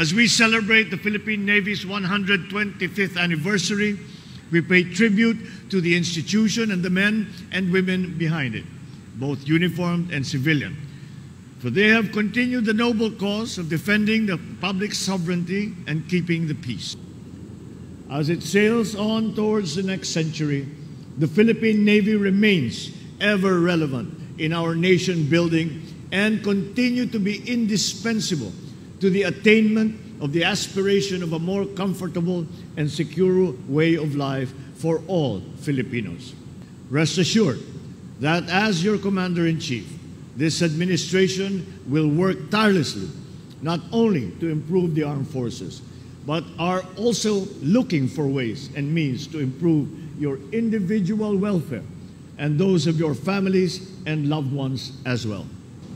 As we celebrate the Philippine Navy's 125th anniversary, we pay tribute to the institution and the men and women behind it, both uniformed and civilian, for they have continued the noble cause of defending the public sovereignty and keeping the peace. As it sails on towards the next century, the Philippine Navy remains ever relevant in our nation building and continue to be indispensable to the attainment of the aspiration of a more comfortable and secure way of life for all Filipinos. Rest assured that as your Commander-in-Chief, this administration will work tirelessly not only to improve the armed forces, but are also looking for ways and means to improve your individual welfare and those of your families and loved ones as well.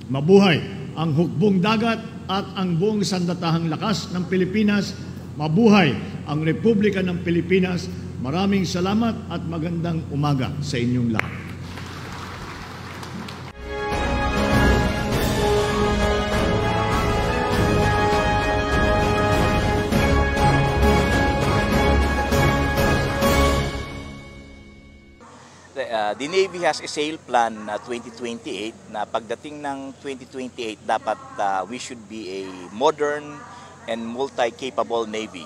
Mabuhay ang hukbong dagat at ang buong sandatahang lakas ng Pilipinas. Mabuhay ang Republika ng Pilipinas. Maraming salamat at magandang umaga sa inyong lahat. The Navy has a sail plan 2028 na pagdating ng 2028 dapat we should be a modern and multi-capable Navy.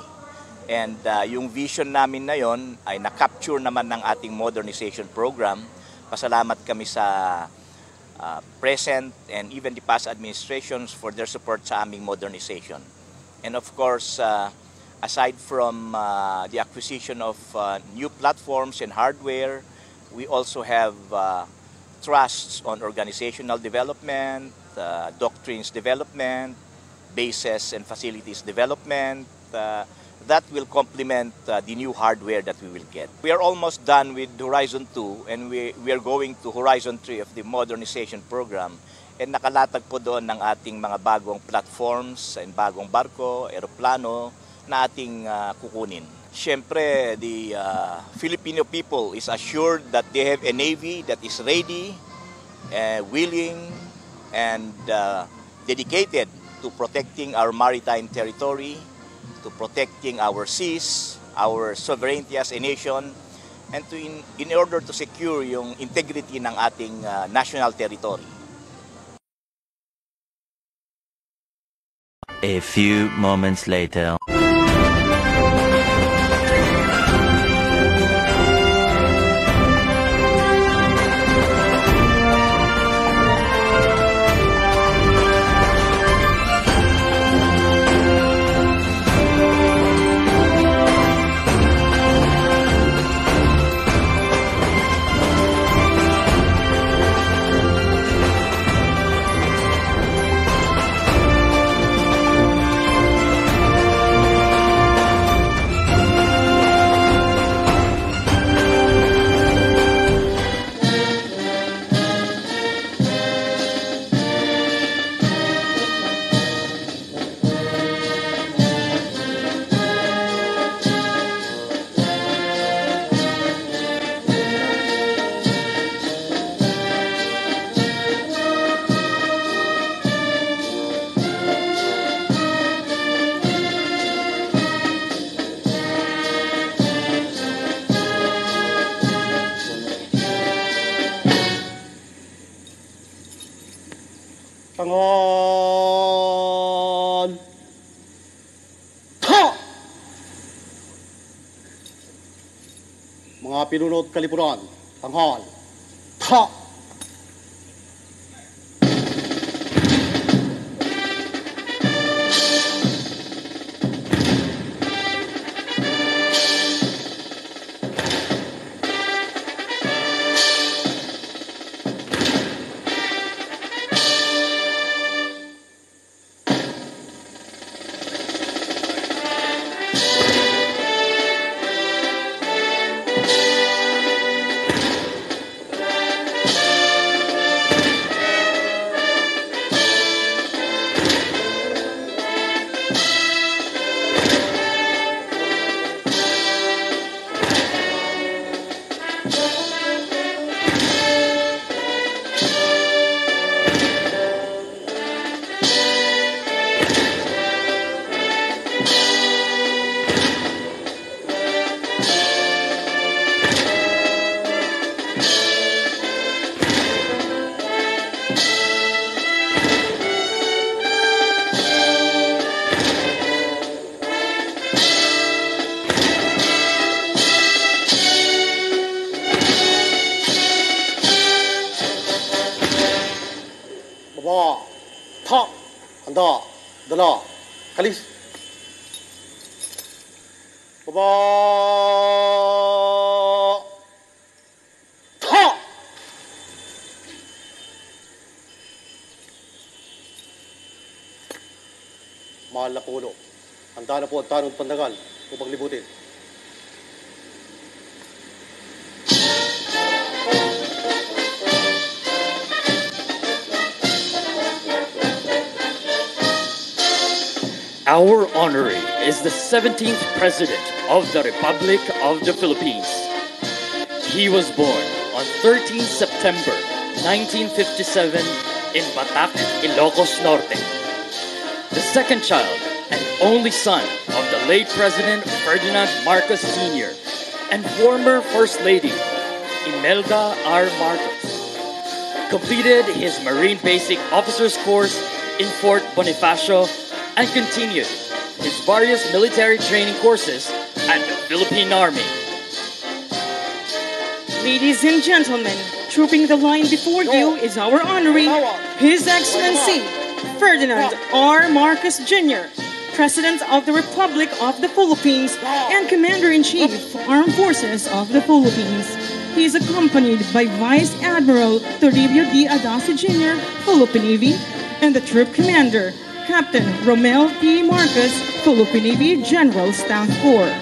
And yung vision namin na yon ay na-capture naman ng ating modernization program. Pasalamat kami sa present and even the past administrations for their support sa aming modernization. And of course, aside from the acquisition of new platforms and hardware, we also have trusts on organizational development, doctrines development, bases and facilities development that will complement the new hardware that we will get. We are almost done with Horizon 2 and we are going to Horizon 3 of the modernization program, and nakalatag po doon ng ating mga bagong platforms and bagong barko, eroplano na ating kukunin. Siyempre, the Filipino people is assured that they have a Navy that is ready, willing, and dedicated to protecting our maritime territory, to protecting our seas, our sovereignty as a nation, and in order to secure yung integrity ng ating national territory. A few moments later. Tangon! Ta! Mga pinunod kalipunan, tanghal. Ta! Baba. Ta. Handa. Dala. Kalis. Baba. Ta. Mahal na Pangulo, handa na po ang tanong pandagal upang libutin. Our honoree is the 17th President of the Republic of the Philippines. He was born on 13 September 1957 in Batac, Ilocos Norte. The second child and only son of the late President Ferdinand Marcos Jr. and former First Lady Imelda R. Marcos. Completed his Marine Basic Officers Course in Fort Bonifacio and continued his various military training courses at the Philippine Army. Ladies and gentlemen, trooping the line before you is our honoree, His Excellency Ferdinand R. Marcos Jr., President of the Republic of the Philippines and Commander-in-Chief, Armed Forces of the Philippines. He is accompanied by Vice Admiral Toribio Adaci Jr., Philippine Navy, and the Troop Commander, Captain Romel P. Marcos, Philippine Navy General Staff Corps.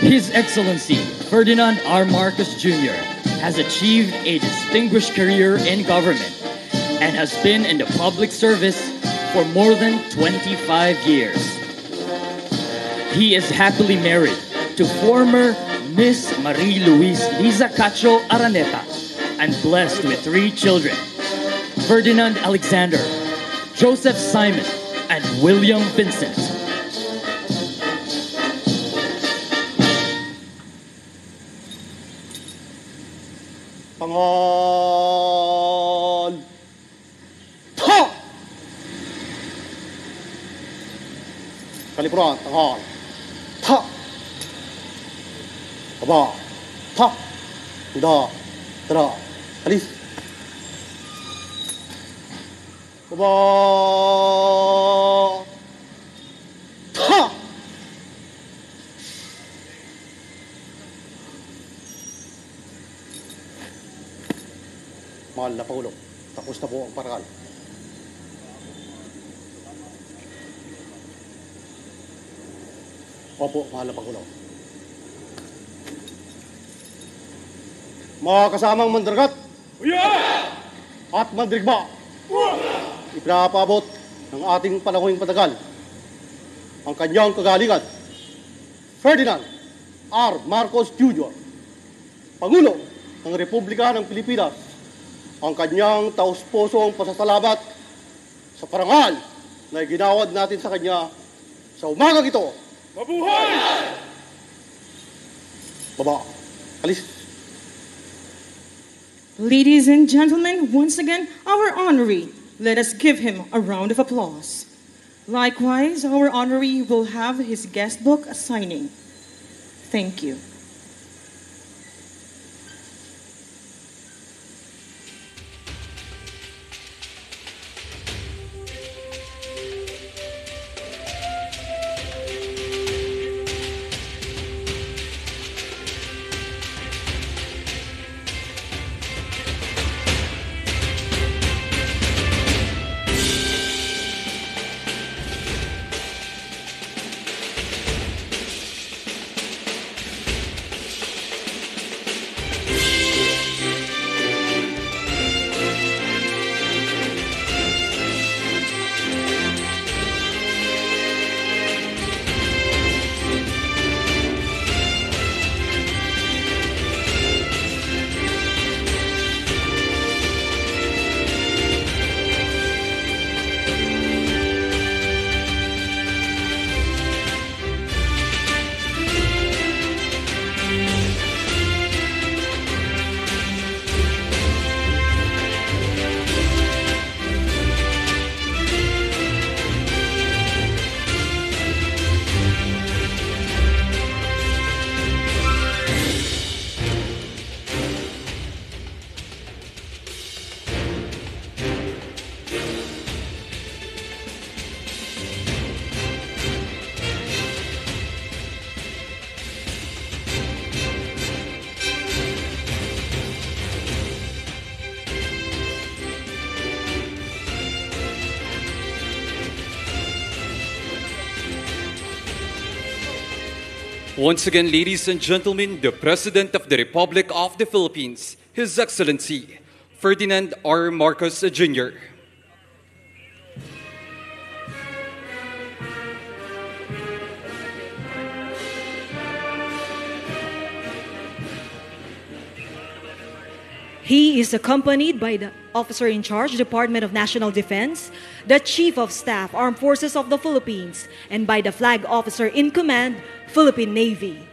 His Excellency Ferdinand R. Marcos Jr. has achieved a distinguished career in government and has been in the public service for more than 25 years. He is happily married to former Miss Marie Louise Liza Cacho Araneta and blessed with 3 children, Ferdinand Alexander, Joseph Simon, and William Vincent. Pangal. Ta. Kalipuran, tanghal. Ta. Baba. Ta. Handa. Dala. Kalis. Baba. Ta. Mahal na Pangulo, tapos na po ang parangal. Opo, mahal na Pangulo. Mga kasamang mandragat at mandrigma, ipinapabot ng ating panahong patagal ang kanyang kagalingan, Ferdinand R. Marcos Jr., Pangulo ng Republika ng Pilipinas, ang kanyang taus-pusong pasasalamat sa parangal na ginawad natin sa kanya sa umagang ito. Mabuhay! Baba, alis. Ladies and gentlemen, once again, our honoree. Let us give him a round of applause. Likewise, our honoree will have his guest book signing. Thank you. Once again, ladies and gentlemen, the President of the Republic of the Philippines, His Excellency, Ferdinand R. Marcos Jr. He is accompanied by the Officer in Charge, Department of National Defense, the Chief of Staff, Armed Forces of the Philippines, and by the Flag Officer in Command, Philippine Navy.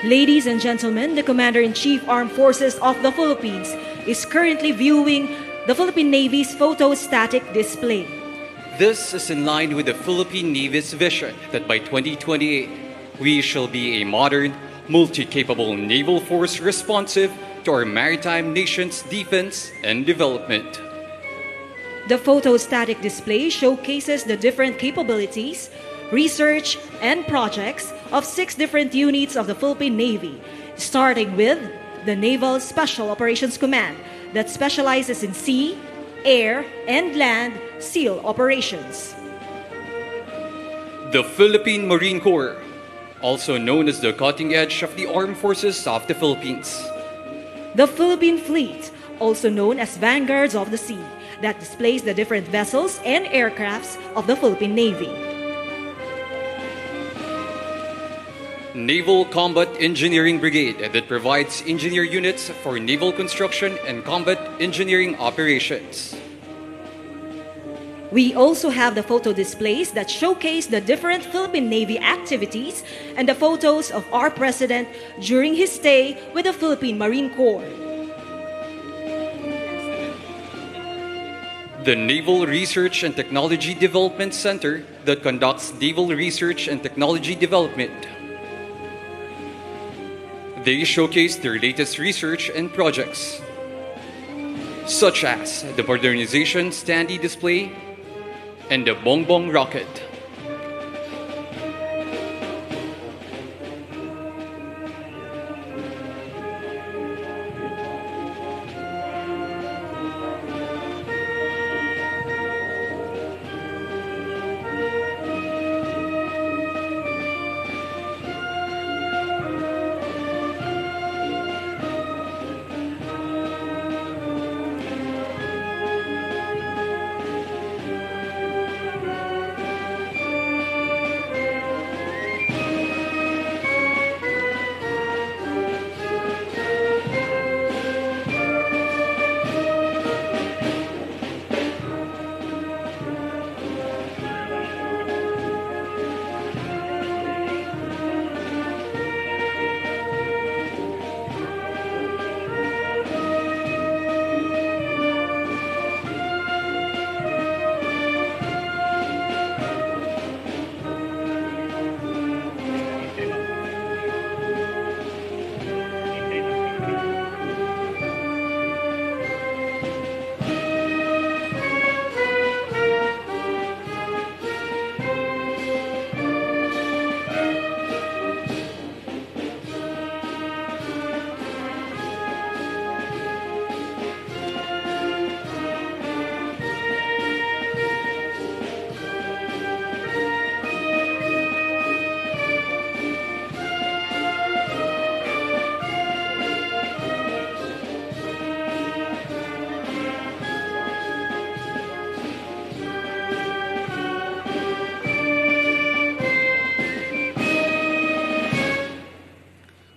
Ladies and gentlemen, the Commander-in-Chief Armed Forces of the Philippines is currently viewing the Philippine Navy's photostatic display. This is in line with the Philippine Navy's vision that by 2028, we shall be a modern, multi-capable naval force responsive to our maritime nation's defense and development. The photostatic display showcases the different capabilities, research, and projects of 6 different units of the Philippine Navy, starting with the Naval Special Operations Command that specializes in sea, air, and land SEAL operations. The Philippine Marine Corps, also known as the cutting edge of the armed forces of the Philippines. The Philippine Fleet, also known as Vanguards of the Sea, that displays the different vessels and aircrafts of the Philippine Navy. Naval Combat Engineering Brigade that provides engineer units for naval construction and combat engineering operations. We also have the photo displays that showcase the different Philippine Navy activities and the photos of our President during his stay with the Philippine Marine Corps. The Naval Research and Technology Development Center that conducts naval research and technology development. They showcase their latest research and projects, such as the modernization standee display and the Bongbong rocket.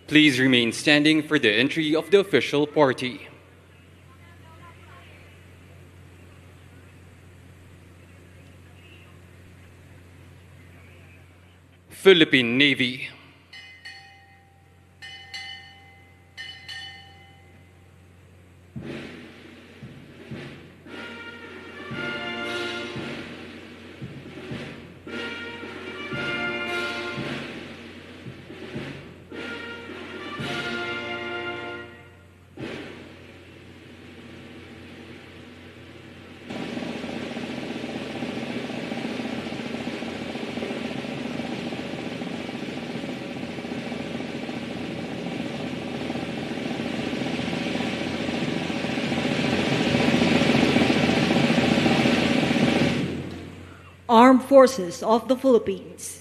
Please remain standing for the entry of the official party. Philippine Navy. Armed Forces of the Philippines.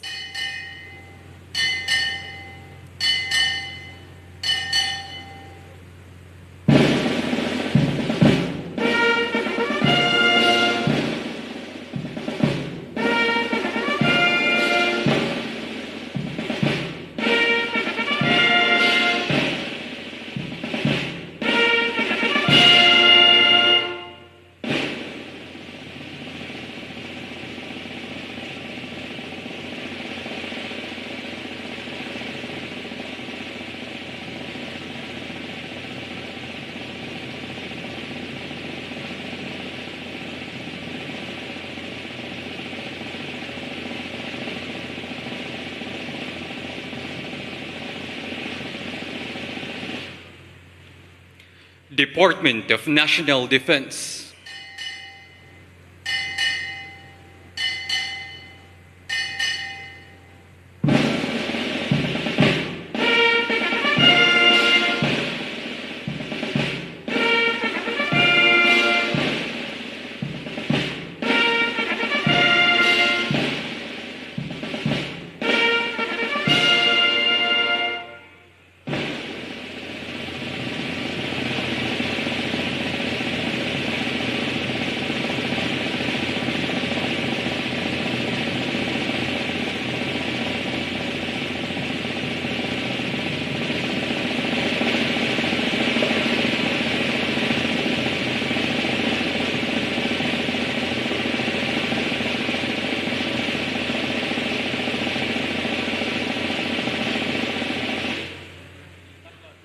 Department of National Defense.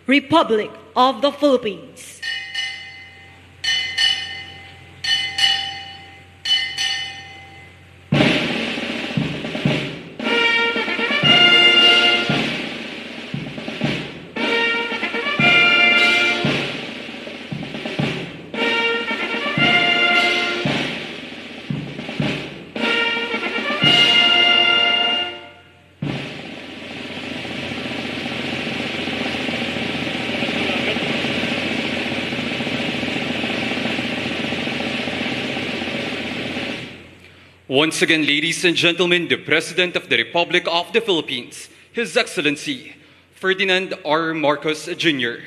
Republic of the Philippines. Once again, ladies and gentlemen, the President of the Republic of the Philippines, His Excellency Ferdinand R. Marcos Jr.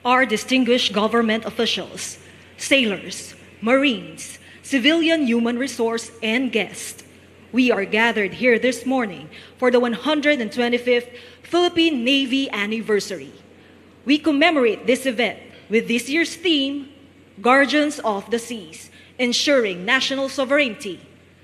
Our distinguished government officials, sailors, Marines, civilian human resource, and guests, we are gathered here this morning for the 125th Philippine Navy anniversary. We commemorate this event with this year's theme, Guardians of the Seas, ensuring national sovereignty,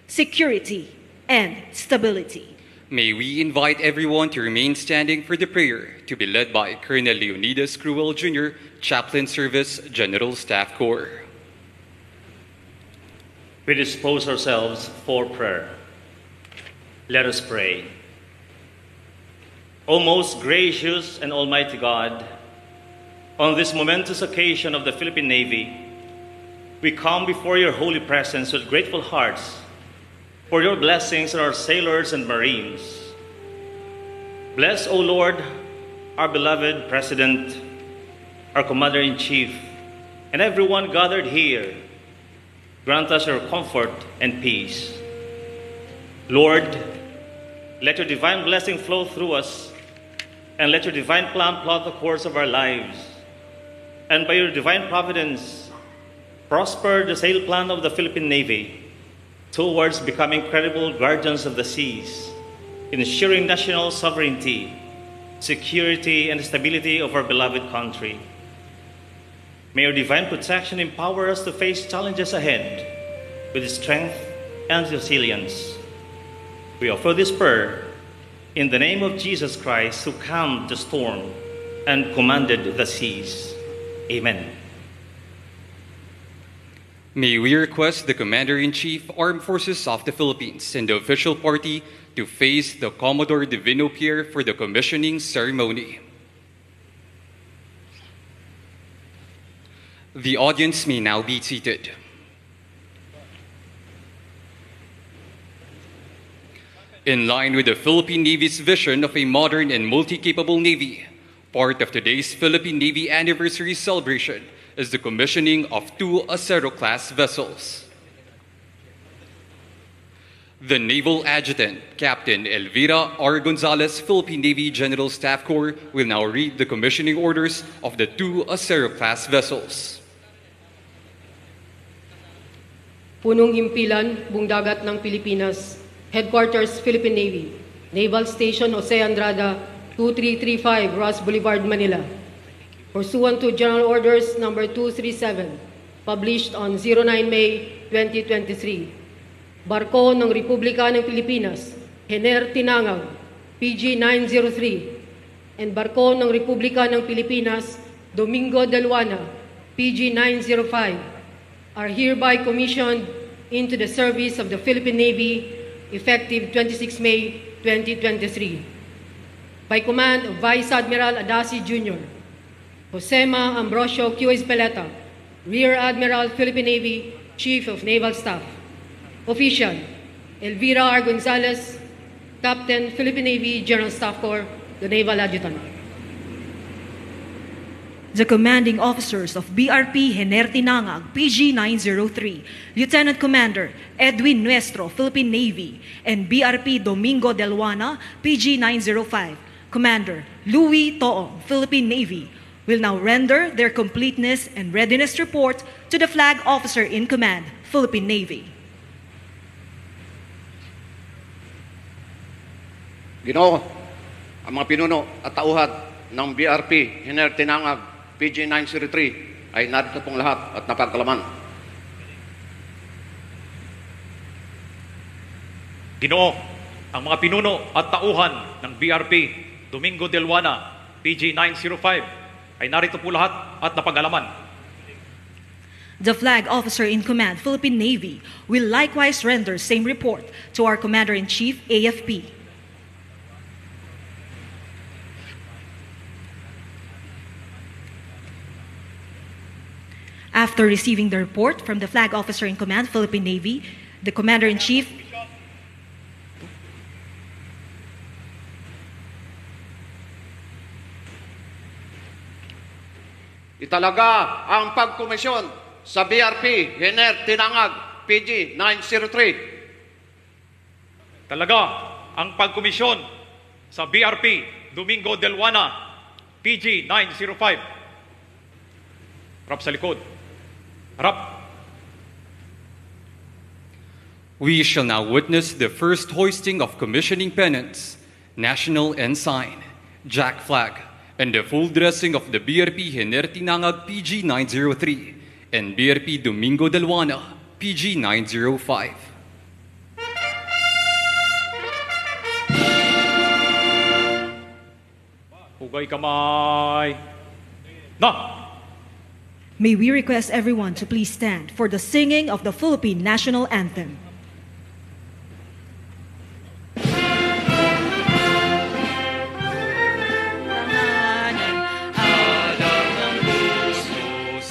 security, and stability. May we invite everyone to remain standing for the prayer to be led by Colonel Leonidas Cruel Jr., Chaplain Service, General Staff Corps. We dispose ourselves for prayer. Let us pray. O most gracious and almighty God, on this momentous occasion of the Philippine Navy, we come before your holy presence with grateful hearts for your blessings on our sailors and Marines. Bless, O Lord, our beloved President, our Commander-in-Chief, and everyone gathered here. Grant us your comfort and peace. Lord, let your divine blessing flow through us, and let your divine plan plot the course of our lives. And by your divine providence, prosper the sail plan of the Philippine Navy towards becoming credible guardians of the seas, ensuring national sovereignty, security, and stability of our beloved country. May your divine protection empower us to face challenges ahead with strength and resilience. We offer this prayer in the name of Jesus Christ, who calmed the storm and commanded the seas. Amen. May we request the Commander-in-Chief, Armed Forces of the Philippines, and the official party to face the Commodore Divino Pierre for the commissioning ceremony. The audience may now be seated. In line with the Philippine Navy's vision of a modern and multi-capable Navy, part of today's Philippine Navy anniversary celebration is the commissioning of 2 Acero-class vessels. The Naval Adjutant, Captain Elvira R. Gonzalez, Philippine Navy General Staff Corps, will now read the commissioning orders of the two Acero-class vessels. Punong Himpilan, Bungdagat ng Pilipinas, Headquarters, Philippine Navy, Naval Station Jose Andrada, 2335 Roxas Boulevard, Manila. Pursuant to General Orders Number 237, published on 09 May 2023. Barko ng Republika ng Pilipinas, Hener Tinangag, PG 903, and Barko ng Republika ng Pilipinas, Domingo Delwana, PG 905, are hereby commissioned into the service of the Philippine Navy effective 26 May 2023. By command of Vice Admiral Adaci Jr., Josema Ambrosio Q. Espeleta, Rear Admiral, Philippine Navy, Chief of Naval Staff. Official, Elvira R. Gonzalez, Captain, Philippine Navy General Staff Corps, the Naval Adjutant. The commanding officers of BRP Hener Tinangag, PG 903, Lieutenant Commander Edwin Nuestro, Philippine Navy, and BRP Domingo Delwana, PG 905, Commander Louis Toong, Philippine Navy, will now render their completeness and readiness report to the Flag Officer in Command, Philippine Navy. Ginoo, ang mga pinuno at tauhan ng BRP Hener Tinangag PG 903 ay narito pong lahat at napagkalaman. Ginoo, ang mga pinuno at tauhan ng BRP Domingo Delwana PG 905 ay narito po lahat at napag-alaman. The Flag Officer in Command, Philippine Navy, will likewise render same report to our Commander-in-Chief, AFP. After receiving the report from the Flag Officer in Command, Philippine Navy, the Commander-in-Chief Italaga ang pagkomisyon sa BRP Hener Tinangag PG 903. Talaga ang pagkomisyon sa BRP Domingo Delwana PG 905. Harap sa likod. Harap. We shall now witness the first hoisting of commissioning pennants, national ensign, jack flag, and the full dressing of the BRP Hener Tinangag PG 903 and BRP Domingo Delwana PG 905. Hugay kamay. Na! May we request everyone to please stand for the singing of the Philippine National Anthem.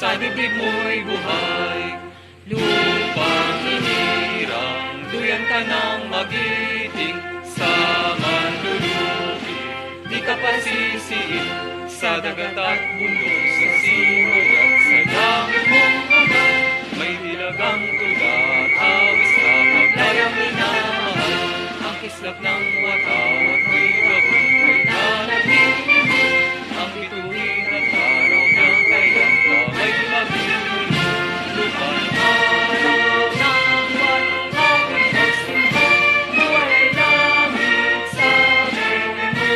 Sa dibdib mo'y buhay, lupang hinirang, duyan ka ng magiting, sa manlulupi, di ka pasisiin, sa dagat at bundok, sa simoy at sa langit mong ugat, may dilagang tulat, awis na paglayang minamahal, ang kislap ng watawat, may gabong may nanagiging, ang bituin at araw ng kayang may mabili, lupang araw ng walang magsimba, buhay langit sa meron mo.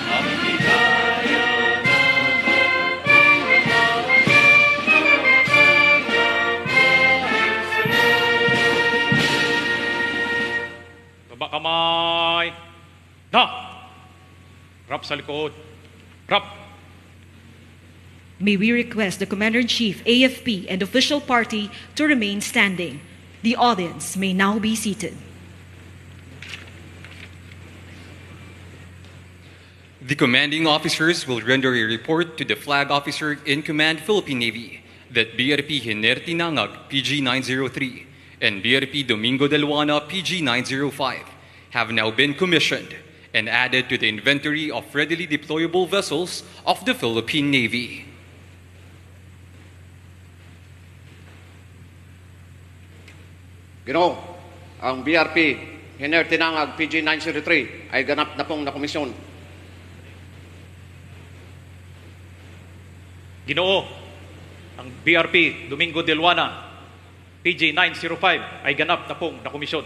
Ang bigaya ng pagkakamali, lumakan ng buhay sunod. Baba kamay. Na! Rap sa likod. Rap! May we request the Commander-in-Chief, AFP, and official party to remain standing. The audience may now be seated. The commanding officers will render a report to the Flag Officer in Command, Philippine Navy, that BRP Hener Tinangag PG 903 and BRP Domingo Delwana PG 905 have now been commissioned and added to the inventory of readily deployable vessels of the Philippine Navy. Ginoo, ang BRP Hinerte-Tinangag PG-903 ay ganap na pong nakomisyon. Ginoo, ang BRP Domingo de Luana PG-905 ay ganap na pong nakomisyon.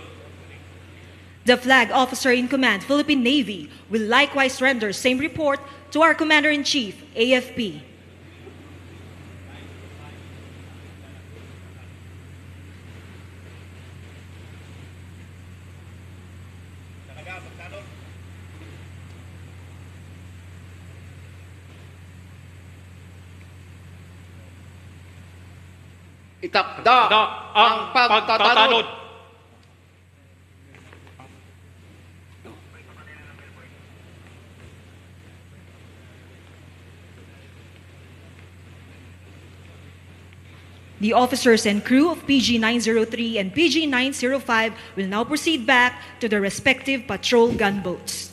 The Flag Officer in Command, Philippine Navy, will likewise render same report to our Commander-in-Chief, AFP. Itakda ang pagtatanod. The officers and crew of PG-903 and PG-905 will now proceed back to their respective patrol gunboats.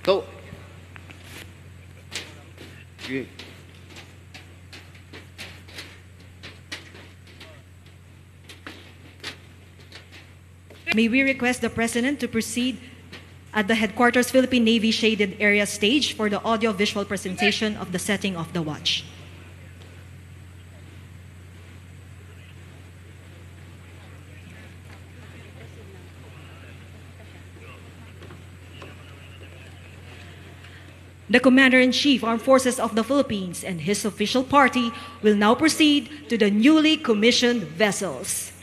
Go. Okay. May we request the President to proceed at the Headquarters Philippine Navy Shaded Area stage for the audio-visual presentation of the setting of the watch. The Commander-in-Chief, Armed Forces of the Philippines, and his official party will now proceed to the newly commissioned vessels.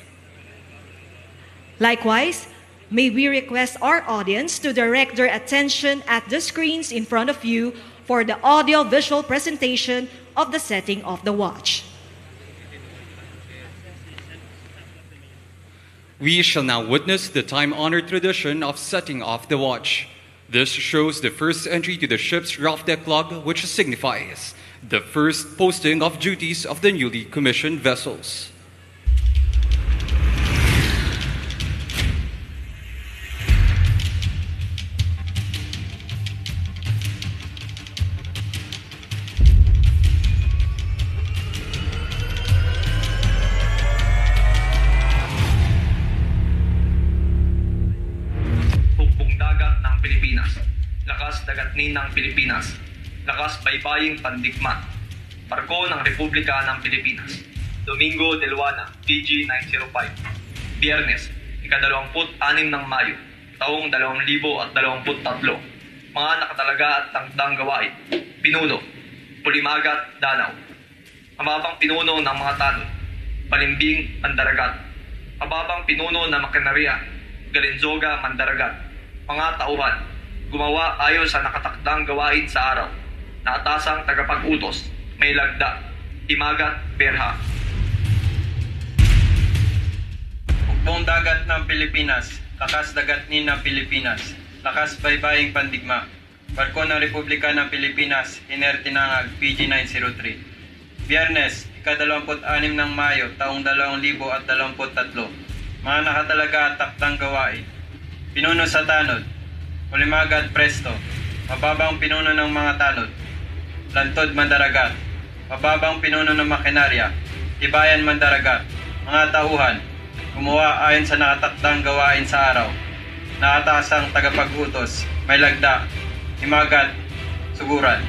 Likewise, may we request our audience to direct their attention at the screens in front of you for the audio-visual presentation of the setting of the watch. We shall now witness the time-honored tradition of setting off the watch. This shows the first entry to the ship's rough deck log, which signifies the first posting of duties of the newly commissioned vessels. Pilipinas, lakas dagatnin ng Pilipinas, lakas baybaying pandigma, barko ng Republika ng Pilipinas, Domingo de Luana, PG-905, Biyernes, ika-26 ng Mayo, taong 2023, mga nakatalaga at tangdang gawain, pinuno, Pulimagat, Danau, mababang pinuno ng mga tanod, Balimbing, Mandaragat, mababang pinuno ng Makinarya, Galinzoga, Mandaragat, mga tauhan, gumawa ayon sa nakatakdang gawain sa araw, na atasang tagapag-utos, may lagda, Himagat, Berha. Hukbong dagat ng Pilipinas, lakas dagatnin ng Pilipinas, lakas baybaying pandigma, barko ng Republika ng Pilipinas, Hinerte-Tinangag, PG-903. Biyernes, ika-26 ng Mayo, taong 2023, mga nakatalaga at takdang gawain, pinuno sa tanod, Pulimagat, Presto, mababang pinuno ng mga tanod, Lantod, Mandaragat, mababang pinuno ng Makinarya, Tibayan, Mandaragat, mga tauhan, gumawa ayon sa nakatakdang gawain sa araw, nakatasang tagapag-utos, may lagda, Himagat, Suguran.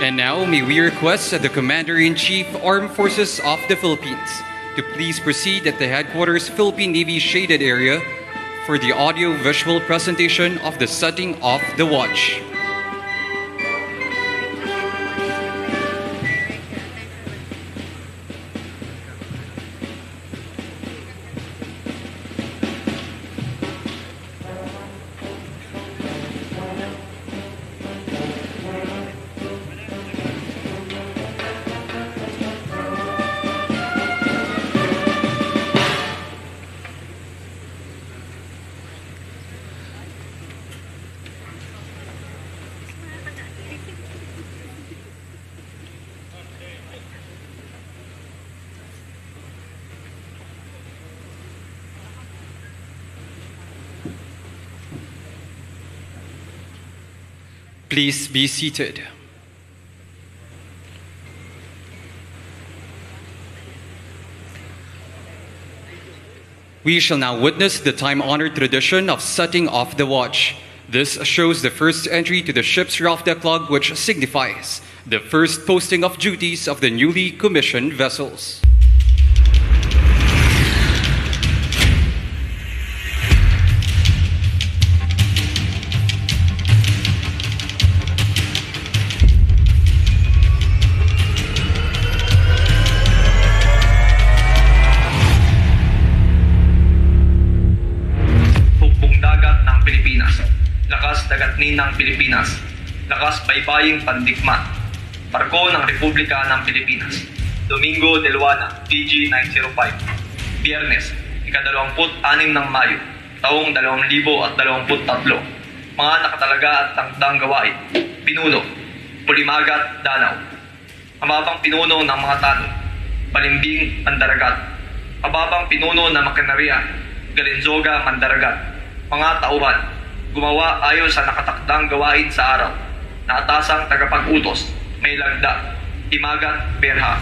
And now, may we request the Commander-in-Chief Armed Forces of the Philippines to please proceed at the headquarters Philippine Navy shaded area for the audio-visual presentation of the setting of the watch. Please be seated. We shall now witness the time-honored tradition of setting off the watch. This shows the first entry to the ship's rough deck log, which signifies the first posting of duties of the newly commissioned vessels. Dagatnin ng Pilipinas, lakas baybaying pandigma, barko ng Republika ng Pilipinas, Domingo de Luana, PG 905, Biyernes, ika-26 ng Mayo, taong 2023, mga nakatalaga at tangdang gawain, pinuno, Pulimagat, Danau, mababang pinuno ng mga tanong, Balimbing, Mandaragat, mababang pinuno ng Makinarya, Galinzoga, Mandaragat, mga tauhan, gumawa ayon sa nakatakdang gawain sa araw, na atasang tagapag-utos, may lagda, Himagat, Berha.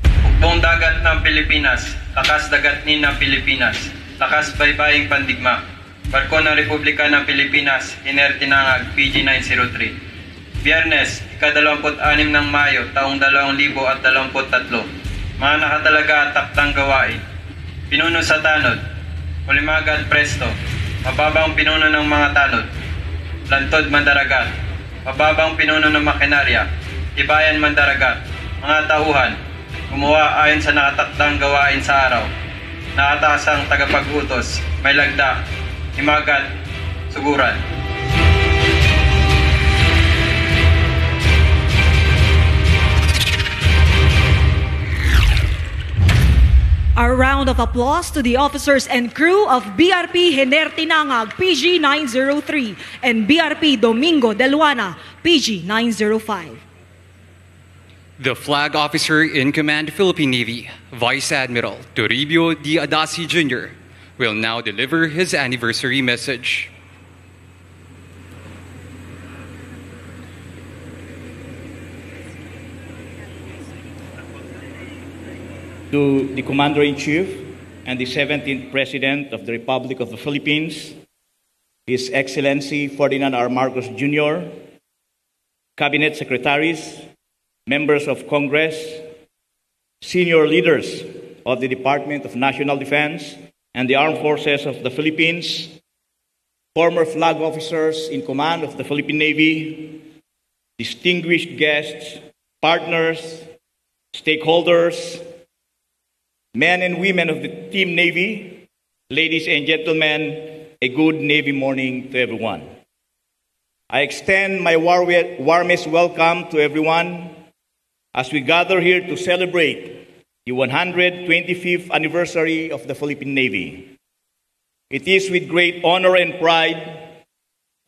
Hukbong dagat ng Pilipinas, lakas dagatnin ng Pilipinas, lakas baybaying pandigma, barko ng Republika ng Pilipinas, Tinangag, PG 903. Biyernes, ika-26 ng Mayo, taong 2023, mga nakatalaga at takdang gawain, pinuno sa tanod, Pulimagat Presto, mababang pinuno ng mga tanod, Lantod Mandaragat, mababang pinuno ng Makinarya, Tibayan Mandaragat, mga tauhan, gumawa ayon sa nakatakdang gawain sa araw, nakatasang tagapag-utos, may lagda, Himagat, Suguran. A round of applause to the officers and crew of BRP Tinangag PG 903 and BRP Domingo de Luana PG 905. The Flag Officer in Command Philippine Navy, Vice Admiral Toribio Adaci Jr., will now deliver his anniversary message. To the Commander-in-Chief and the 17th President of the Republic of the Philippines, His Excellency Ferdinand R. Jr., Cabinet Secretaries, members of Congress, senior leaders of the Department of National Defense and the Armed Forces of the Philippines, former flag officers in command of the Philippine Navy, distinguished guests, partners, stakeholders, men and women of the Team Navy, ladies and gentlemen, a good Navy morning to everyone. I extend my warmest welcome to everyone as we gather here to celebrate the 125th anniversary of the Philippine Navy. It is with great honor and pride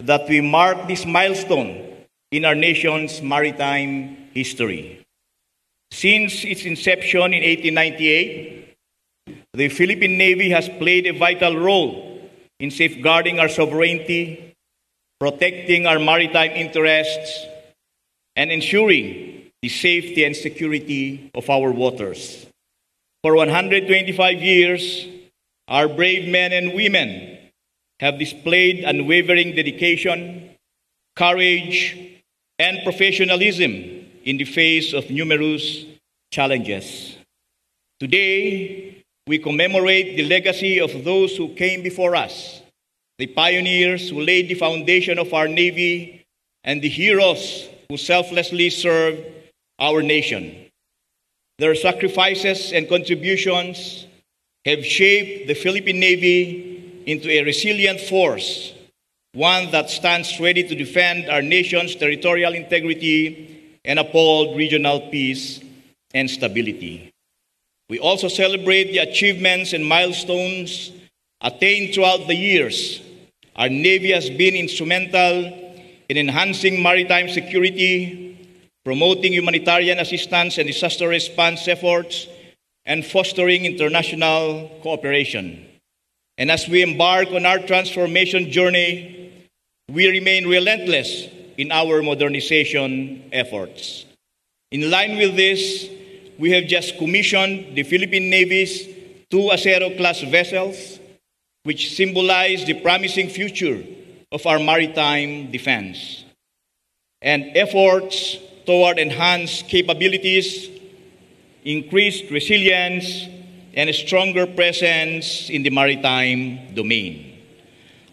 that we mark this milestone in our nation's maritime history. Since its inception in 1898, the Philippine Navy has played a vital role in safeguarding our sovereignty, protecting our maritime interests, and ensuring the safety and security of our waters. For 125 years, our brave men and women have displayed unwavering dedication, courage, and professionalism in the face of numerous challenges. Today, we commemorate the legacy of those who came before us, the pioneers who laid the foundation of our Navy, and the heroes who selflessly served our nation. Their sacrifices and contributions have shaped the Philippine Navy into a resilient force, one that stands ready to defend our nation's territorial integrity and uphold regional peace and stability. We also celebrate the achievements and milestones attained throughout the years. Our Navy has been instrumental in enhancing maritime security, promoting humanitarian assistance and disaster response efforts, and fostering international cooperation. And as we embark on our transformation journey, we remain relentless in our modernization efforts. In line with this, we have just commissioned the Philippine Navy's 2 Acero-class vessels, which symbolize the promising future of our maritime defense. And efforts toward enhanced capabilities, increased resilience, and a stronger presence in the maritime domain.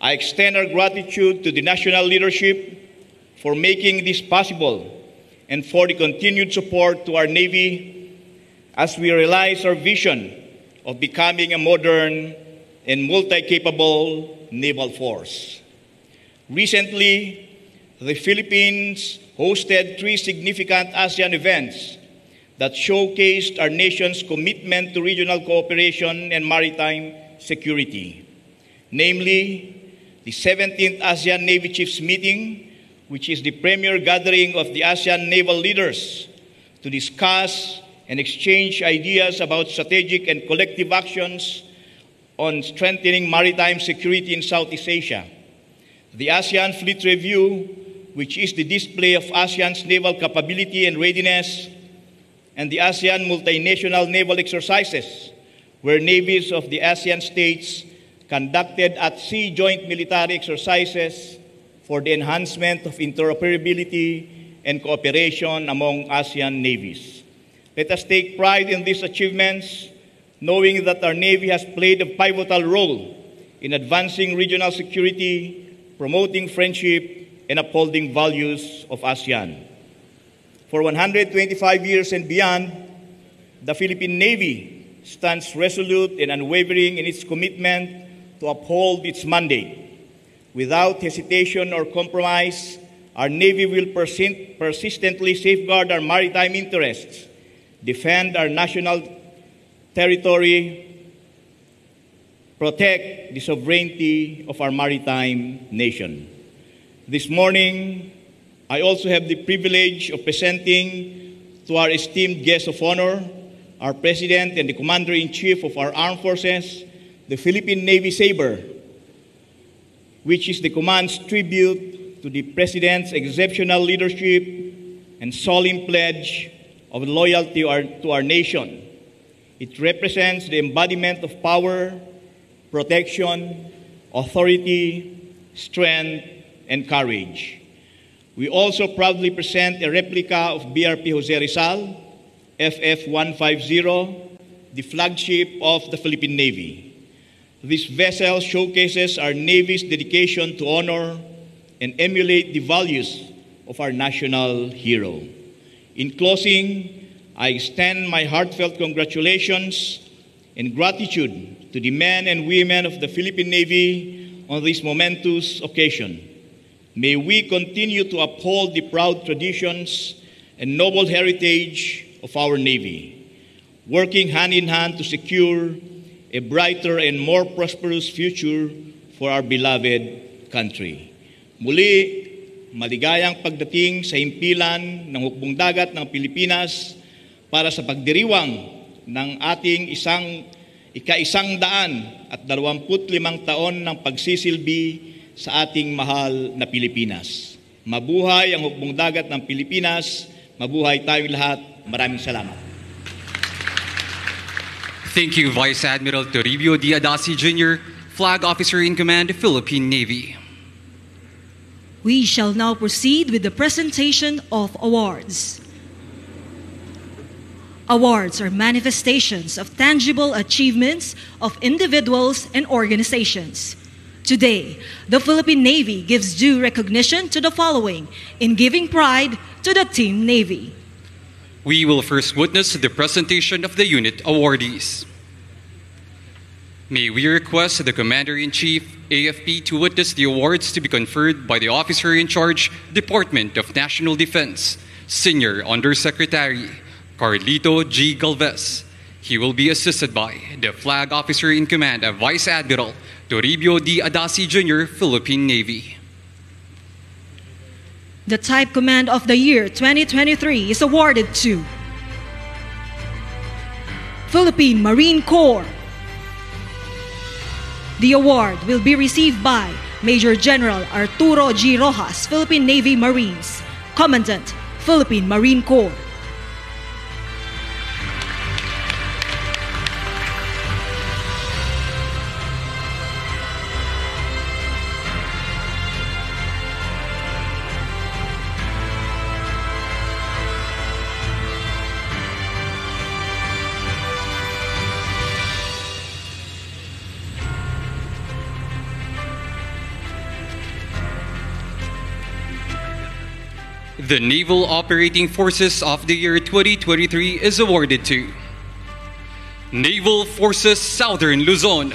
I extend our gratitude to the national leadership for making this possible and for the continued support to our Navy as we realize our vision of becoming a modern and multi-capable naval force. Recently, the Philippines hosted 3 significant ASEAN events that showcased our nation's commitment to regional cooperation and maritime security, namely the 17th ASEAN Navy Chiefs Meeting, which is the premier gathering of the ASEAN naval leaders to discuss and exchange ideas about strategic and collective actions on strengthening maritime security in Southeast Asia. The ASEAN Fleet Review, which is the display of ASEAN's naval capability and readiness, and the ASEAN multinational naval exercises, where navies of the ASEAN states conducted at-sea joint military exercises for the enhancement of interoperability and cooperation among ASEAN navies. Let us take pride in these achievements, knowing that our Navy has played a pivotal role in advancing regional security, promoting friendship, and upholding values of ASEAN. For 125 years and beyond, the Philippine Navy stands resolute and unwavering in its commitment to uphold its mandate. Without hesitation or compromise, our Navy will persistently safeguard our maritime interests, defend our national territory, protect the sovereignty of our maritime nation. This morning, I also have the privilege of presenting to our esteemed guest of honor, our President and the Commander-in-Chief of our Armed Forces, the Philippine Navy Sabre, which is the command's tribute to the President's exceptional leadership and solemn pledge of loyalty to our nation. It represents the embodiment of power, protection, authority, strength, and courage. We also proudly present a replica of BRP Jose Rizal, FF-150, the flagship of the Philippine Navy. This vessel showcases our Navy's dedication to honor and emulate the values of our national hero. In closing, I extend my heartfelt congratulations and gratitude to the men and women of the Philippine Navy on this momentous occasion. May we continue to uphold the proud traditions and noble heritage of our Navy, working hand in hand to secure a brighter and more prosperous future for our beloved country. Muli, maligayang pagdating sa himpilan ng hukbong dagat ng Pilipinas para sa pagdiriwang ng ating ika-125 taon ng pagsisilbi sa ating mahal na Pilipinas. Mabuhay ang hukbong dagat ng Pilipinas, mabuhay tayong lahat. Maraming salamat. Thank you, Vice Admiral Toribio Adaci Jr., Flag Officer in Command, Philippine Navy. We shall now proceed with the presentation of awards. Awards are manifestations of tangible achievements of individuals and organizations. Today, the Philippine Navy gives due recognition to the following in giving pride to the Team Navy. We will first witness the presentation of the unit awardees. May we request the Commander-in-Chief, AFP, to witness the awards to be conferred by the Officer in Charge, Department of National Defense, Senior Undersecretary Carlito G. Galvez. He will be assisted by the Flag Officer in Command of Vice Admiral Toribio D. Adaci Jr., Philippine Navy. The Type Command of the Year 2023 is awarded to Philippine Marine Corps. The award will be received by Major General Arturo G. Rojas, Philippine Navy Marines, Commandant, Philippine Marine Corps. The Naval Operating Forces of the Year 2023 is awarded to Naval Forces Southern Luzon.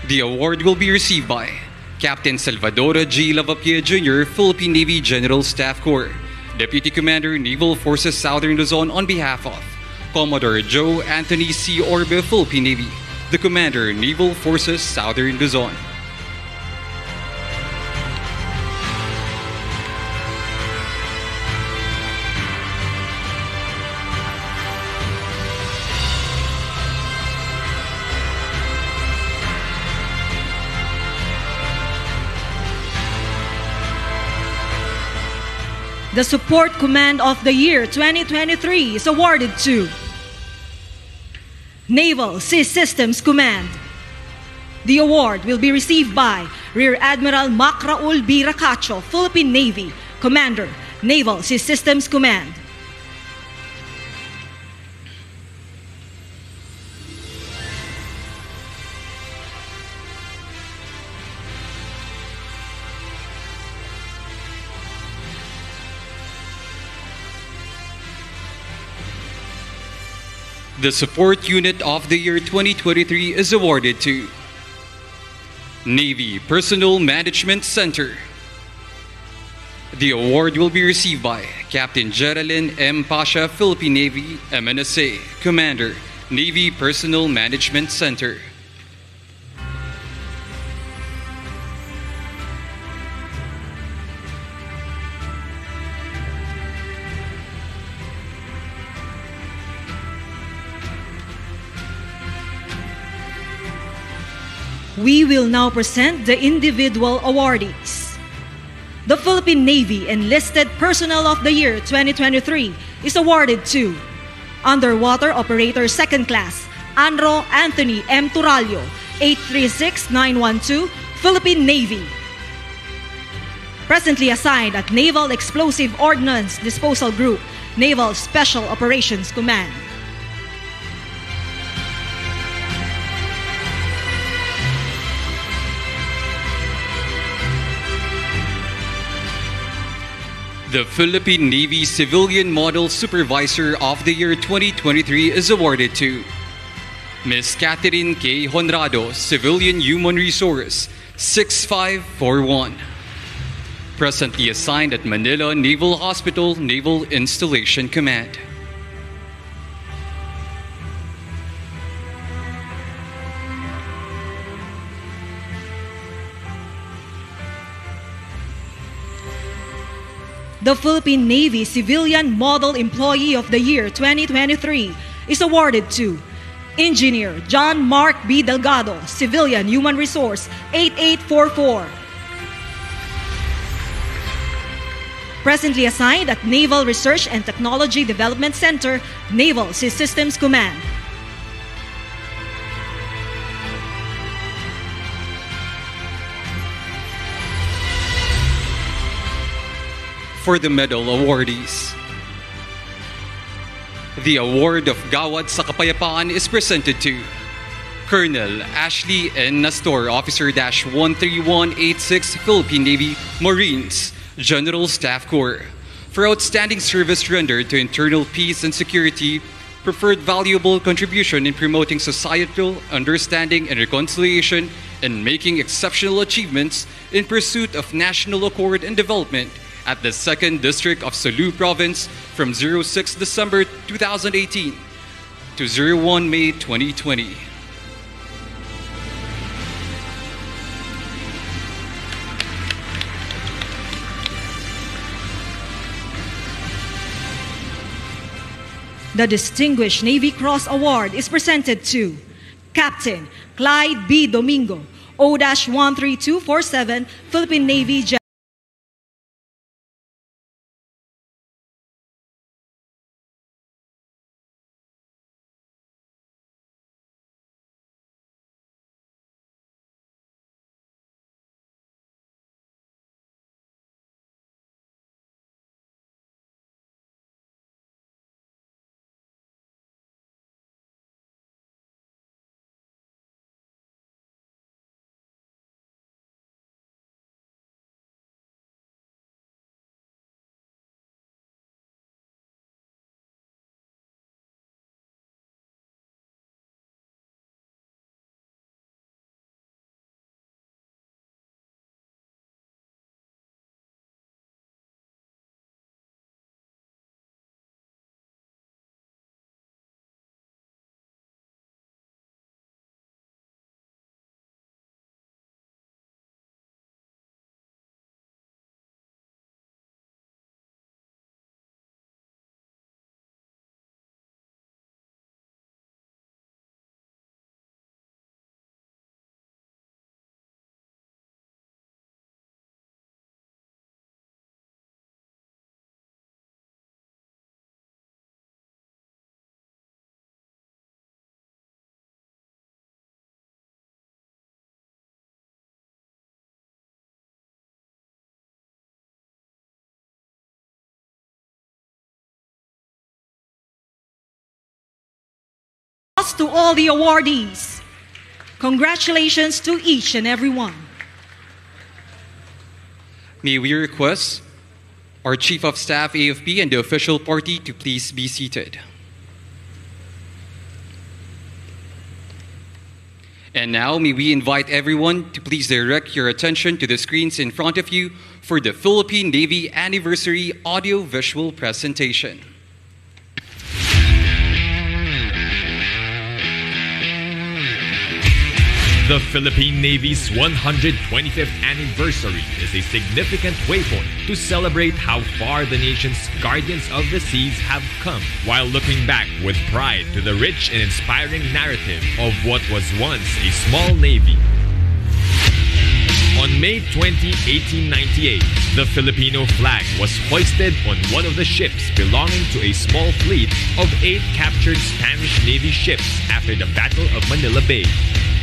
The award will be received by Captain Salvador G. Lavapia Jr., Philippine Navy General Staff Corps, Deputy Commander, Naval Forces Southern Luzon, on behalf of Commodore Joe Anthony C. Orbe, Philippine Navy, the Commander, Naval Forces Southern Luzon. The Support Command of the Year 2023 is awarded to Naval Sea Systems Command. The award will be received by Rear Admiral Mac Raul B. Racacho, Philippine Navy, Commander, Naval Sea Systems Command. The Support Unit of the Year 2023 is awarded to Navy Personnel Management Center. The award will be received by Captain Geraldine M. Pasha, Philippine Navy, MNSA, Commander, Navy Personnel Management Center. We will now present the individual awardees. The Philippine Navy Enlisted Personnel of the Year 2023 is awarded to Underwater Operator 2nd Class, Anro Anthony M. Turalio, 836912, Philippine Navy. Presently assigned at Naval Explosive Ordnance Disposal Group, Naval Special Operations Command. The Philippine Navy Civilian Model Supervisor of the Year 2023 is awarded to Ms. Catherine K. Honrado, Civilian Human Resource, 6541. Presently assigned at Manila Naval Hospital, Naval Installation Command. The Philippine Navy Civilian Model Employee of the Year 2023 is awarded to Engineer John Mark B. Delgado, Civilian Human Resource, 8844. Presently assigned at Naval Research and Technology Development Center, Naval Sea Systems Command. for the medal awardees. The award of Gawad sa Kapayapaan is presented to Colonel Ashley N. Nastor, Officer-13186, Philippine Navy Marines, General Staff Corps, for outstanding service rendered to internal peace and security, preferred valuable contribution in promoting societal understanding and reconciliation, and making exceptional achievements in pursuit of national accord and development at the 2nd District of Sulu Province from 06 December 2018 to 01 May 2020. The Distinguished Navy Cross Award is presented to Captain Clyde B. Domingo, O-13247, Philippine Navy. To all the awardees, congratulations to each and every one. May we request our Chief of Staff AFP and the official party to please be seated. And now may we invite everyone to please direct your attention to the screens in front of you for the Philippine Navy Anniversary Audio-Visual Presentation. The Philippine Navy's 125th anniversary is a significant waypoint to celebrate how far the nation's guardians of the seas have come, while looking back with pride to the rich and inspiring narrative of what was once a small navy. On May 20, 1898, the Filipino flag was hoisted on one of the ships belonging to a small fleet of 8 captured Spanish Navy ships after the Battle of Manila Bay.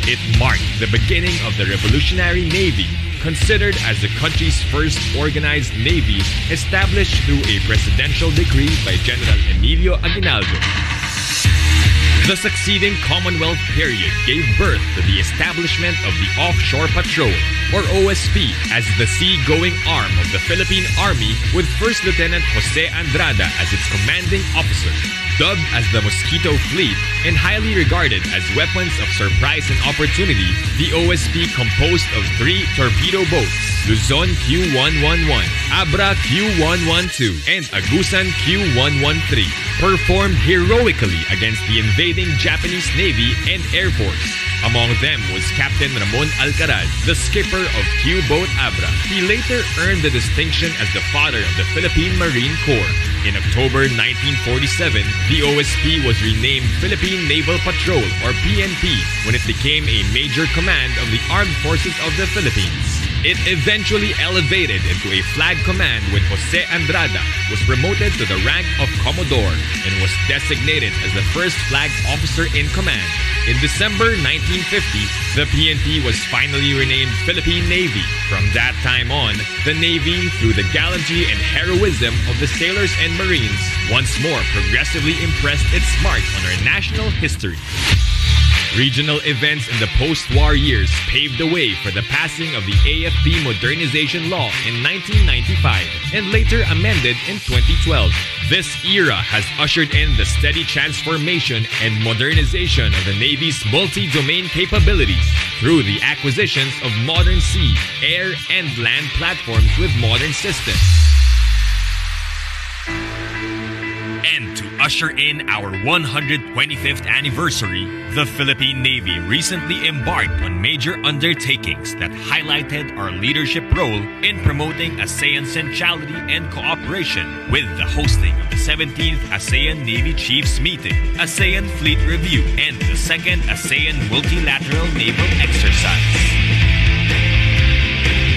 It marked the beginning of the Revolutionary Navy, considered as the country's first organized navy, established through a presidential decree by General Emilio Aguinaldo. The succeeding Commonwealth period gave birth to the establishment of the Offshore Patrol, or OSP, as the sea-going arm of the Philippine Army, with First Lieutenant Jose Andrada as its commanding officer. Dubbed as the Mosquito Fleet and highly regarded as weapons of surprise and opportunity, the OSP, composed of 3 torpedo boats, Luzon Q111, Abra Q112, and Agusan Q113, performed heroically against the invading Japanese Navy and Air Force. Among them was Captain Ramon Alcaraz, the skipper of Q-Boat Abra. He later earned the distinction as the father of the Philippine Marine Corps. In October 1947, the OSP was renamed Philippine Naval Patrol, or PNP, when it became a major command of the Armed Forces of the Philippines. It eventually elevated into a flag command when Jose Andrada was promoted to the rank of Commodore and was designated as the first flag officer in command. In December 1950, the PNP was finally renamed Philippine Navy. From that time on, the Navy, through the gallantry and heroism of the sailors and Marines, once more progressively impressed its mark on our national history. Regional events in the post-war years paved the way for the passing of the AFP Modernization Law in 1995 and later amended in 2012. This era has ushered in the steady transformation and modernization of the Navy's multi-domain capabilities through the acquisitions of modern sea, air, and land platforms with modern systems. And to usher in our 125th anniversary, the Philippine Navy recently embarked on major undertakings that highlighted our leadership role in promoting ASEAN centrality and cooperation, with the hosting of the 17th ASEAN Navy Chiefs Meeting, ASEAN Fleet Review, and the 2nd ASEAN Multilateral Naval Exercise.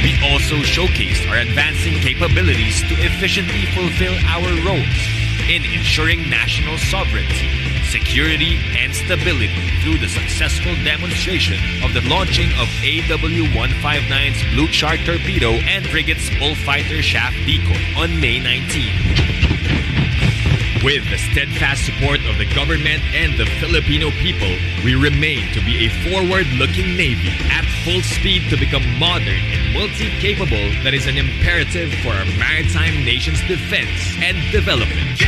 We also showcased our advancing capabilities to efficiently fulfill our roles in ensuring national sovereignty, security, and stability through the successful demonstration of the launching of AW-159's Blue Shark torpedo and frigate's Bullfighter shaft decoy on May 19. With the steadfast support of the government and the Filipino people, we remain to be a forward-looking Navy at full speed to become modern and multi-capable that is an imperative for our maritime nation's defense and development.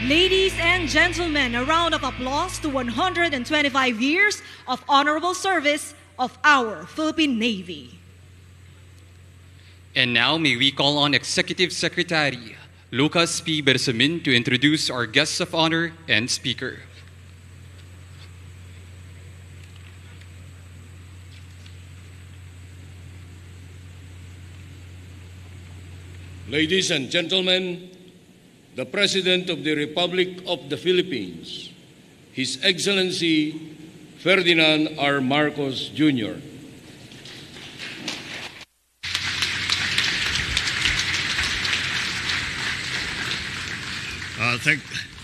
Ladies and gentlemen, a round of applause to 125 years of honorable service of our Philippine Navy. And now may we call on Executive Secretary Lucas P. Bersamin to introduce our guests of honor and speaker. Ladies and gentlemen, the President of the Republic of the Philippines, His Excellency Ferdinand R. Marcos Jr.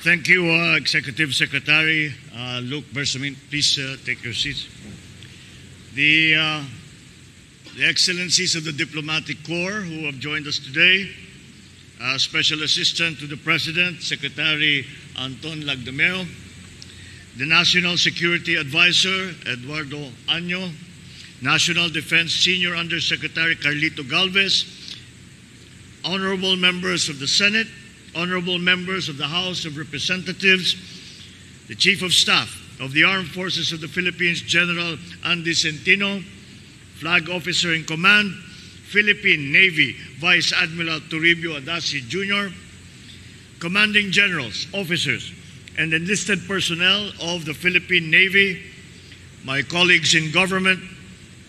Thank you, Executive Secretary Luke Bersamin. Please take your seats. The Excellencies of the Diplomatic Corps who have joined us today, Special Assistant to the President, Secretary Anton Lagdameo, the National Security Advisor, Eduardo Año, National Defense Senior Undersecretary Carlito Galvez, honorable members of the Senate, honorable members of the House of Representatives, the Chief of Staff of the Armed Forces of the Philippines, General Andy Centino, Flag Officer in Command, Philippine Navy Vice Admiral Toribio Adaci Jr., Commanding Generals, Officers, and enlisted personnel of the Philippine Navy, my colleagues in government,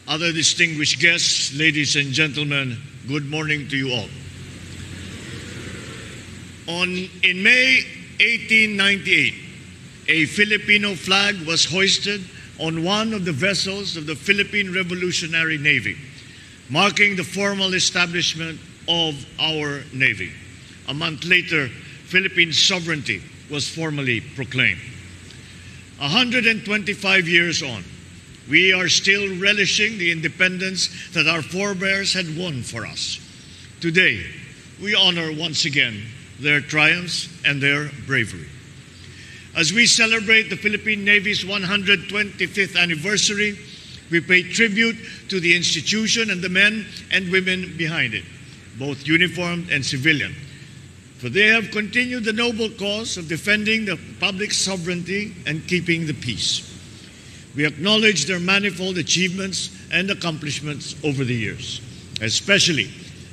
other distinguished guests, ladies and gentlemen, good morning to you all. In May 1898, a Filipino flag was hoisted on one of the vessels of the Philippine Revolutionary Navy, marking the formal establishment of our Navy. A month later, Philippine sovereignty was formally proclaimed. 125 years on, we are still relishing the independence that our forebears had won for us. Today, we honor once again their triumphs and their bravery. As we celebrate the Philippine Navy's 125th anniversary, we pay tribute to the institution and the men and women behind it, both uniformed and civilian, for they have continued the noble cause of defending the public sovereignty and keeping the peace. We acknowledge their manifold achievements and accomplishments over the years, especially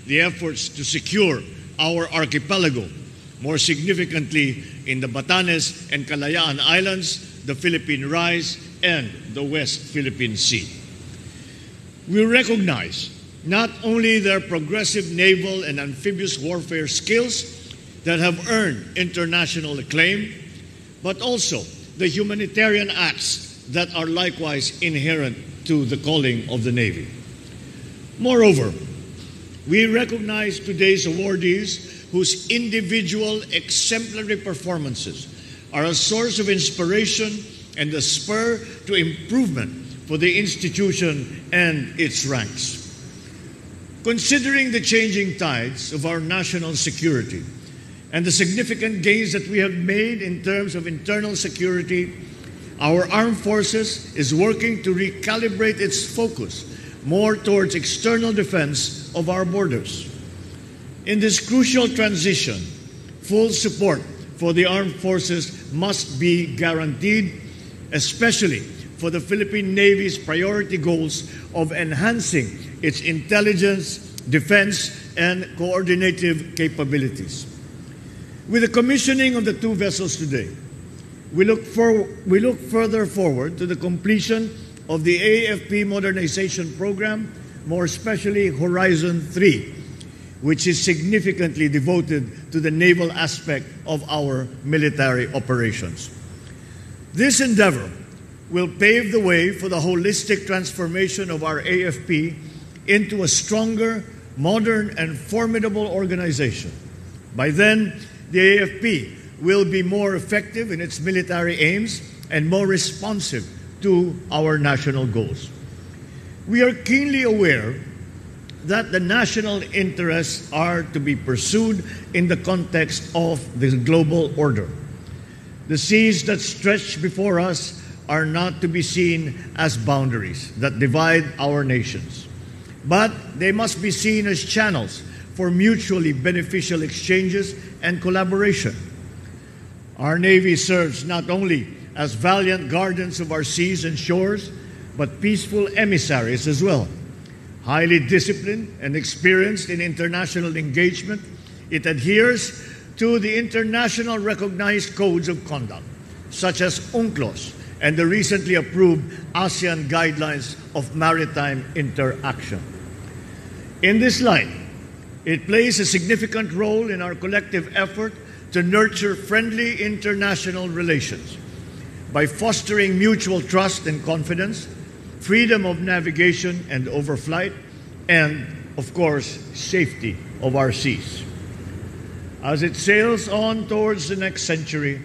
the efforts to secure our archipelago, more significantly in the Batanes and Kalayaan Islands, the Philippine Rise and the West Philippine Sea. We recognize not only their progressive naval and amphibious warfare skills that have earned international acclaim, but also the humanitarian acts that are likewise inherent to the calling of the Navy. Moreover, we recognize today's awardees whose individual exemplary performances are a source of inspiration and a spur to improvement for the institution and its ranks. Considering the changing tides of our national security and the significant gains that we have made in terms of internal security, our armed forces is working to recalibrate its focus more towards external defense of our borders. In this crucial transition, full support for the armed forces must be guaranteed, especially for the Philippine Navy's priority goals of enhancing its intelligence, defense, and coordinative capabilities. With the commissioning of the two vessels today, we look further forward to the completion of the AFP modernization program, more especially Horizon 3, which is significantly devoted to the naval aspect of our military operations. This endeavor will pave the way for the holistic transformation of our AFP into a stronger, modern, and formidable organization. By then, the AFP will be more effective in its military aims and more responsive to our national goals. We are keenly aware that the national interests are to be pursued in the context of the global order. The seas that stretch before us are not to be seen as boundaries that divide our nations, but they must be seen as channels for mutually beneficial exchanges and collaboration. Our Navy serves not only as valiant guardians of our seas and shores, but peaceful emissaries as well. Highly disciplined and experienced in international engagement, it adheres to the international recognized codes of conduct, such as UNCLOS and the recently approved ASEAN Guidelines of Maritime Interaction. In this light, it plays a significant role in our collective effort to nurture friendly international relations by fostering mutual trust and confidence, freedom of navigation and overflight, and, of course, safety of our seas. As it sails on towards the next century,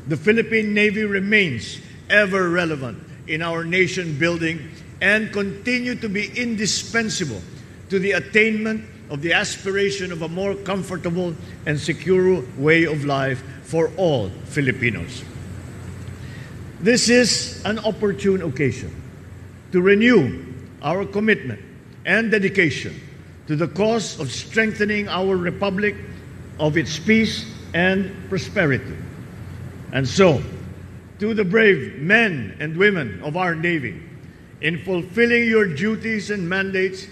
the Philippine Navy remains ever relevant in our nation building and continue to be indispensable to the attainment of the aspiration of a more comfortable and secure way of life for all Filipinos. This is an opportune occasion to renew our commitment and dedication to the cause of strengthening our republic, of its peace and prosperity. And so, to the brave men and women of our Navy, in fulfilling your duties and mandates,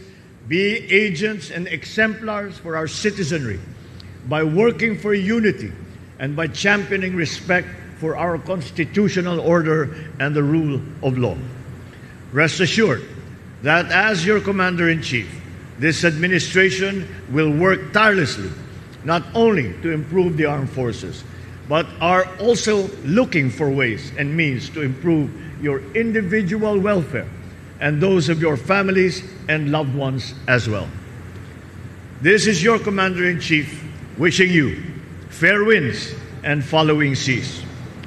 be agents and exemplars for our citizenry by working for unity and by championing respect for our constitutional order and the rule of law. Rest assured that as your Commander-in-Chief, this administration will work tirelessly not only to improve the armed forces, but are also looking for ways and means to improve your individual welfare and those of your families and loved ones as well. This is your Commander-in-Chief wishing you fair winds and following seas.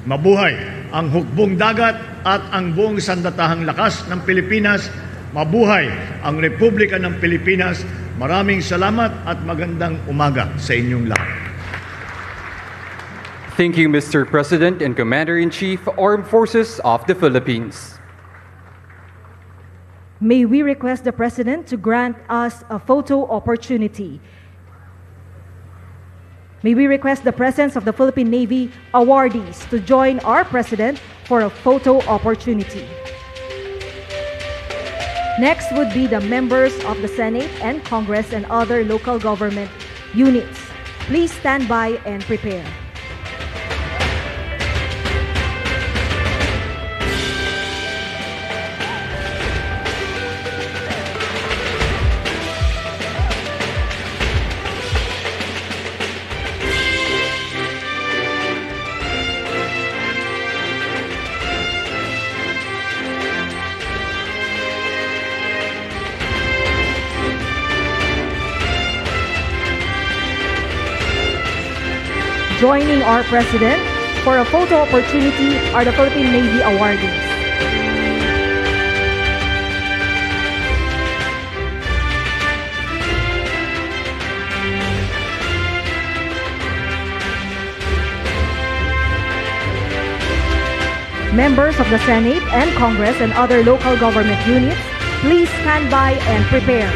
Mabuhay ang hukbong dagat at ang buong sandatahang lakas ng Pilipinas. Mabuhay ang Republika ng Pilipinas. Maraming salamat at magandang umaga sa inyong lahat. Thank you, Mr. President and Commander-in-Chief, Armed Forces of the Philippines. May we request the President to grant us a photo opportunity. May we request the presence of the Philippine Navy awardees to join our President for a photo opportunity. Next would be the members of the Senate and Congress and other local government units. Please stand by and prepare. Joining our President for a photo opportunity are the Philippine Navy awardees. Members of the Senate and Congress and other local government units, please stand by and prepare.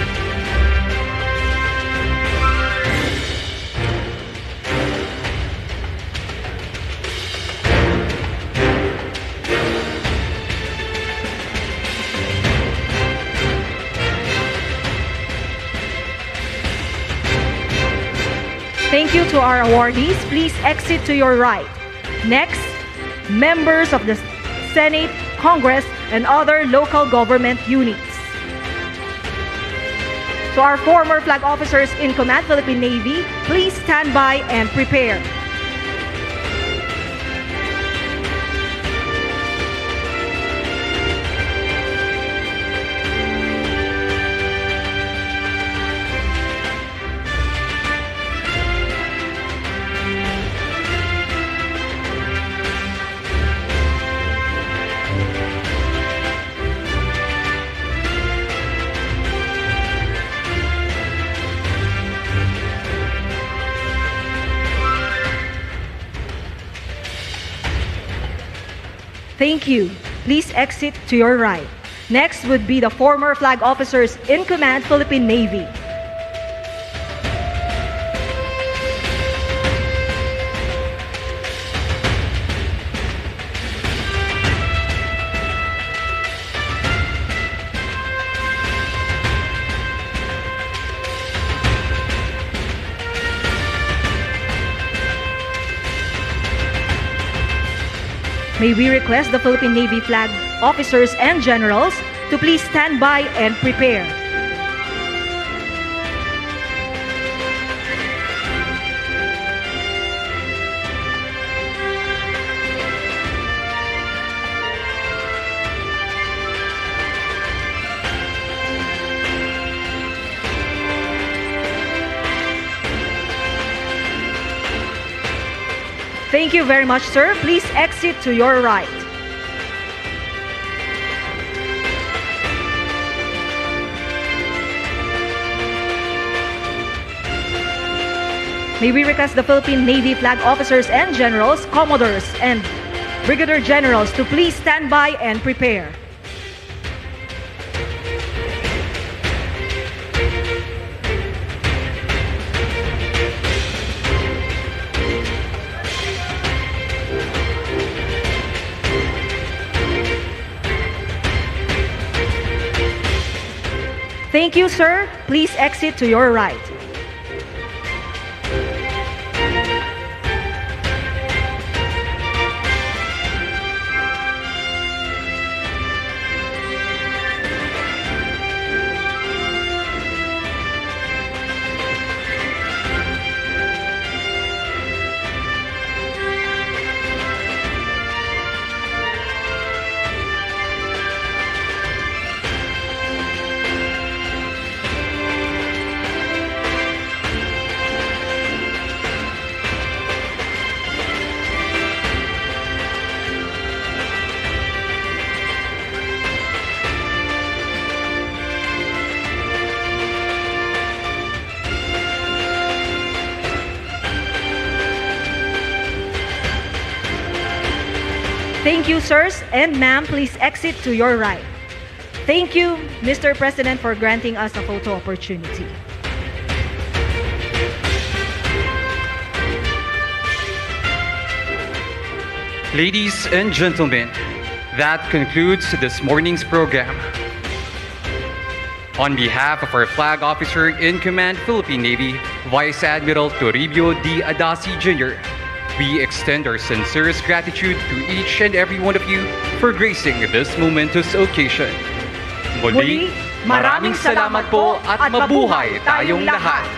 Thank you to our awardees. Please exit to your right. Next, members of the Senate, Congress, and other local government units. To our former flag officers in command, Philippine Navy, please stand by and prepare. Thank you. Please exit to your right. Next would be the former flag officers in command, Philippine Navy. May we request the Philippine Navy flag officers and generals to please stand by and prepare. Thank you very much, sir. Please exit to your right. May we request the Philippine Navy flag officers and generals, commodores, and brigadier generals to please stand by and prepare. Thank you, sir. Please exit to your right. Thank you, sirs, and ma'am, please exit to your right. Thank you, Mr. President, for granting us a photo opportunity. Ladies and gentlemen, that concludes this morning's program. On behalf of our Flag Officer in Command, Philippine Navy, Vice Admiral Toribio D. Adaci Jr., we extend our sincerest gratitude to each and every one of you for gracing this momentous occasion. Muli, maraming salamat po at mabuhay tayong lahat!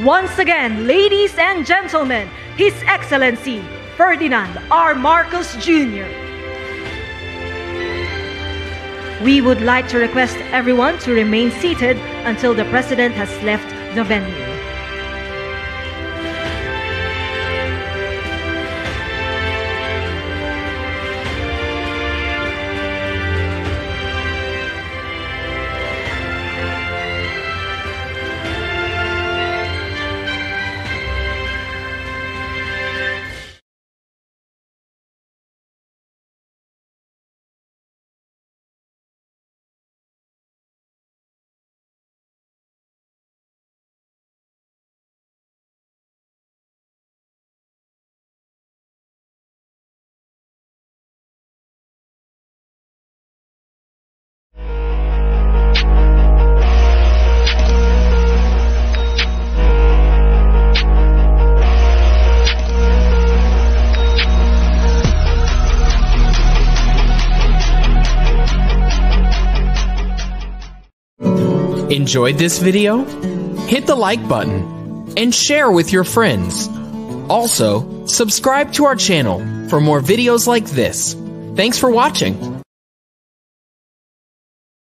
Once again, ladies and gentlemen, His Excellency Ferdinand R. Marcos Jr. We would like to request everyone to remain seated until the President has left the venue. Enjoyed this video? Hit the like button and share with your friends. Also, subscribe to our channel for more videos like this. Thanks for watching.